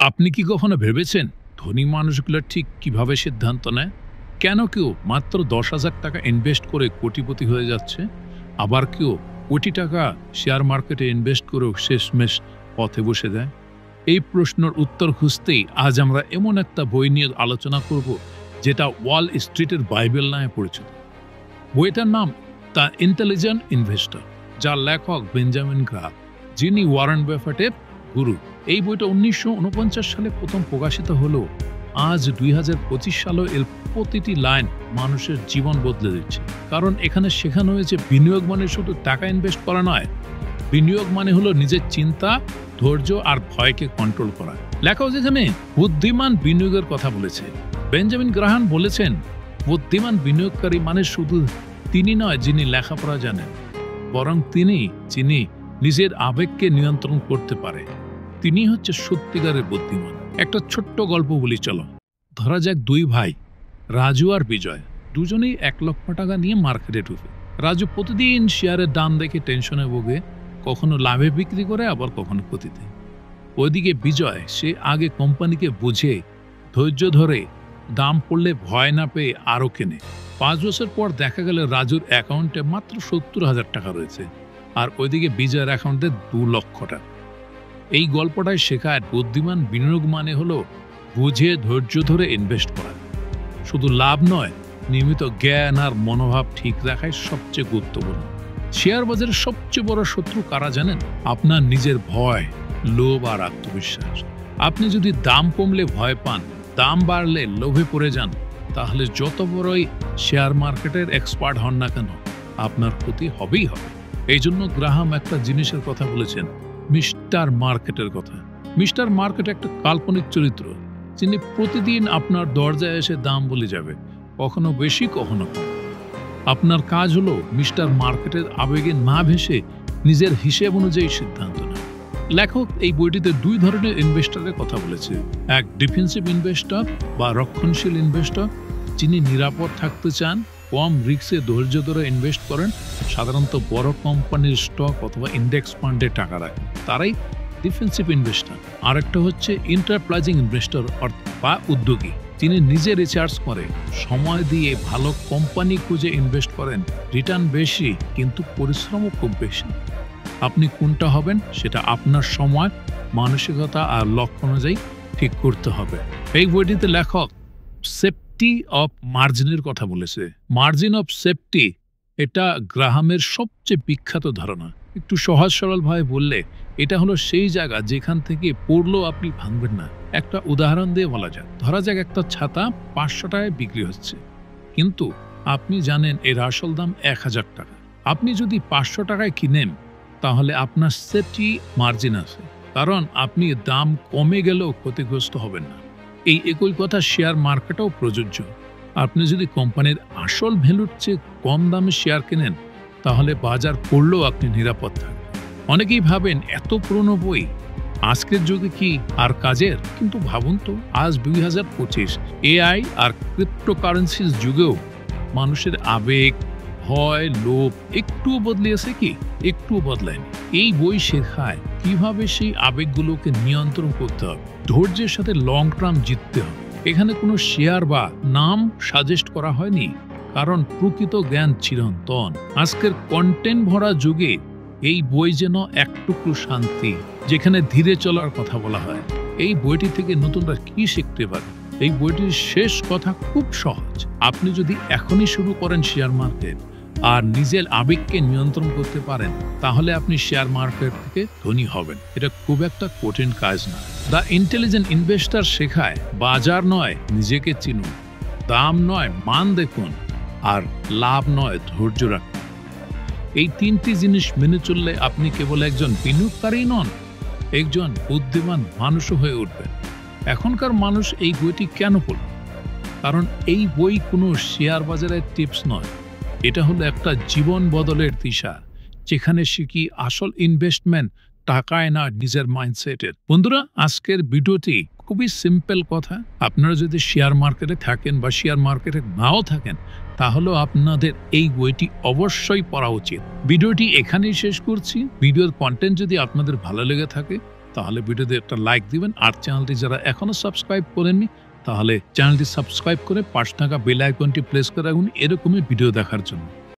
আপনি কি কখনো ভেবেছেন ধনী মানুষগুলো ঠিক কিভাবে সিদ্ধান্ত নেয়? কেন কেউ মাত্র 10,000 টাকা ইনভেস্ট করে কোটিপতি হয়ে যাচ্ছে, আবার কেউ কোটি টাকা শেয়ার মার্কেটে ইনভেস্ট করেও শেষমেশ পথে বসে যায়? এই প্রশ্নের উত্তর খুঁজতেই আজ আমরা এমন একটা বই নিয়ে আলোচনা করব যেটা ওয়াল স্ট্রিটের বাইবেল নামে পরিচিত। বইটার নাম দ্য ইন্টেলিজেন্ট ইনভেস্টর, যার লেখক বেঞ্জামিন গ্রাহাম, যিনি ওয়ারেন বাফেটের গুরু। এই বইটা 1949 সালে প্রথম প্রকাশিত হলেও আজ 2025 সালে এর প্রতিটি লাইন মানুষের জীবন বদলে দিচ্ছে। কারণ এখানে শেখানো হয়েছে বিনিয়োগ মানে শুধু টাকা ইনভেস্ট করা নয়, বিনিয়োগ মানে হলো নিজের চিন্তা, ধৈর্য আর ভয়কে কন্ট্রোল করা। লেখক যেখানে বুদ্ধিমান বিনিয়োগের কথা বলেছে, বেঞ্জামিন গ্রাহাম বলেছেন বুদ্ধিমান বিনিয়োগকারী মানে শুধু তিনি নয় যিনি লেখাপড়া জানেন, বরং যিনি নিজের আবেগকে নিয়ন্ত্রণ করতে পারে। তিনি হচ্ছে সত্যিকারের বুদ্ধিমান। একটা ছোট্ট গল্প বলি চলো। ধরা যাক দুই ভাই রাজু আর বিজয়, দুজনেই 1 লক্ষ টাকা নিয়ে মার্কেটে ঢুকে। রাজু প্রতিদিন শেয়ারের দাম দেখে টেনশনে ভোগে, কখনো লাভে বিক্রি করে আবার কখনো ক্ষতিতে। ওইদিকে বিজয়, সে আগে কোম্পানিকে বুঝে ধৈর্য ধরে দাম পড়লে ভয় না পেয়ে আরও কেনে। 5 বছর পর দেখা গেল রাজুর অ্যাকাউন্টে মাত্র 70,000 টাকা রয়েছে, আর ওইদিকে বিজয়ের অ্যাকাউন্টে 2 লক্ষ টাকা। এই গল্পটাই শেখায় বুদ্ধিমান বিনিয়োগ মানে হলো বুঝে ধৈর্য ধরে ইনভেস্ট করা। শুধু লাভ নয়, নিয়মিত জ্ঞান আর মনোভাব ঠিক রাখাই সবচেয়ে গুরুত্বপূর্ণ। শেয়ার বাজারের সবচেয়ে বড় শত্রু কারা জানেন? আপনার নিজের ভয়, লোভ আর আত্মবিশ্বাস। আপনি যদি দাম কমলে ভয় পান, দাম বাড়লে লোভে পড়ে যান, তাহলে যত বড়ই শেয়ার মার্কেটের এক্সপার্ট হন না কেন, আপনার ক্ষতি হবেই হবে। এই জন্য গ্রাহাম একটা জিনিসের কথা বলেছেন, মিস্টার মার্কেটের কথা। মিস্টার মার্কেট একটা কাল্পনিক চরিত্র, যিনি প্রতিদিন আপনার দরজায় এসে দাম বলে যাবে, কখনো বেশি কখনো কম। আপনার কাজ হলো মিস্টার মার্কেটের আবেগে না ভেসে নিজের হিসেব অনুযায়ী সিদ্ধান্ত নেওয়া। লেখক এই বইটিতে 2 ধরনের ইনভেস্টরের কথা বলেছে। এক ডিফেন্সিভ ইনভেস্টর বা রক্ষণশীল ইনভেস্টর, যিনি নিরাপদ থাকতে চান, কম রিস্কে ধৈর্য ধরে ইনভেস্ট করেন, সাধারণত বড় কোম্পানির স্টক অথবা ইন্ডেক্স ফান্ডে টাকা রাখেন, তারাই ডিফেন্সিভ ইনভেস্টর। আরেকটা হচ্ছে এন্টারপ্রাইজিং ইনভেস্টর বা উদ্যোগী, যিনি নিজে রিসার্চ করে, সময় দিয়ে ভালো কোম্পানি খুঁজে ইনভেস্ট করেন, রিটার্ন বেশি কিন্তু পরিশ্রমও খুব বেশি। আপনি কোনটা হবেন সেটা আপনার সময়, মানসিকতা আর লক্ষ্য অনুযায়ী ঠিক করতে হবে। এই বইটিতে লেখক সেফটি অফ মার্জিনের কথা বলেছে। মার্জিন অফ সেফটি, এটা গ্রাহামের সবচেয়ে বিখ্যাত ধারণা। একটু সহজ সরল ভাবে বললে এটা হলো সেই জায়গা যেখান থেকে পড়লেও আপনি ভাঙবেন না। একটা উদাহরণ দিয়ে বলা যায়, ধরা যাক একটা ছাতা 500 টাকায় বিক্রি হচ্ছে, কিন্তু আপনি জানেন এর আসল দাম 1000 টাকা। আপনি যদি 500 টাকায় কিনেন, তাহলে আপনার সেফটি মার্জিন আছে, কারণ আপনি দাম কমে গেলেও ক্ষতিগ্রস্ত হবেন না। এই একই কথা শেয়ার মার্কেটেও প্রযোজ্য। আপনি যদি কোম্পানির আসল ভ্যালুর চেয়ে কম দামে শেয়ার কেনেন, তাহলে বাজার পড়লেও আপনি নিরাপদ থাকবেন। অনেকেই ভাবেন এত পুরনো বই আজকের যুগে কি আর কাজের? কিন্তু ভাবুন তো, আজ 2025 এআই আর ক্রিপ্টোকারেন্সির যুগেও মানুষের আবেগ, ভয়, লোভ একটুও বদলিয়েছে কি? একটুও বদলায়নি। এই বই শেখায় কিভাবে সেই আবেগগুলোকে নিয়ন্ত্রণ করতে হবে, ধৈর্যের সাথে লং টার্ম জিততে হবে। এখানে কোনো শেয়ার বা নাম সাজেস্ট করা হয়নি, কারণ প্রকৃত জ্ঞান চিরন্তন। আজকের কন্টেন্ট ভরা যুগে এই বই যেন এক টুকরো শান্তি, যেখানে ধীরে চলার কথা বলা হয়। এই বইটি থেকে নতুনরা কি শিখতে পারে? এই বইটির শেষ কথা খুব সহজ। আপনি যদি এখনই শুরু করেন শেয়ার মার্কেট আর নিজের আবেগকে নিয়ন্ত্রণ করতে পারেন, তাহলে আপনি শেয়ার মার্কেট থেকে ধনী হবেন। এটা খুব একটা কঠিন কাজ না। দ্য ইন্টেলিজেন্ট ইনভেস্টর শেখায় বাজার নয় নিজেকে চিনুন, দাম নয় মান দেখুন, আর লাভ নয় ধৈর্য রাখুন। এই 3টি জিনিস মেনে চললে আপনি কেবল একজন বিনিয়োগকারী নন, একজন বুদ্ধিমান মানুষও হয়ে উঠবেন। এখনকার মানুষ এই বইটি কেন পড়ল? কারণ এই বই কোনো শেয়ার বাজারের টিপস নয়, এটা হলো একটা জীবন বদলের দিশা, যেখানে শিখি আসল ইনভেস্টমেন্ট টাকায় না, নিজের মাইন্ডসেটের। বন্ধুরা, আজকের ভিডিওটি খুবই সিম্পল কথা। আপনারা যদি শেয়ার মার্কেটে থাকেন বা শেয়ার মার্কেটে নাও থাকেন, তাহলে আপনাদের এই বইটি অবশ্যই পড়া উচিত। ভিডিওটি এখানেই শেষ করছি। ভিডিওর কন্টেন্ট যদি আপনাদের ভালো লেগে থাকে, তাহলে ভিডিওতে একটা লাইক দিবেন। আর চ্যানেলটি যারা এখনো সাবস্ক্রাইব করেননি তাহলে চ্যানেলটি সাবস্ক্রাইব করে পাশে থাকা বেল আইকনটি প্রেস করে রাখুন এরকমই ভিডিও দেখার জন্য।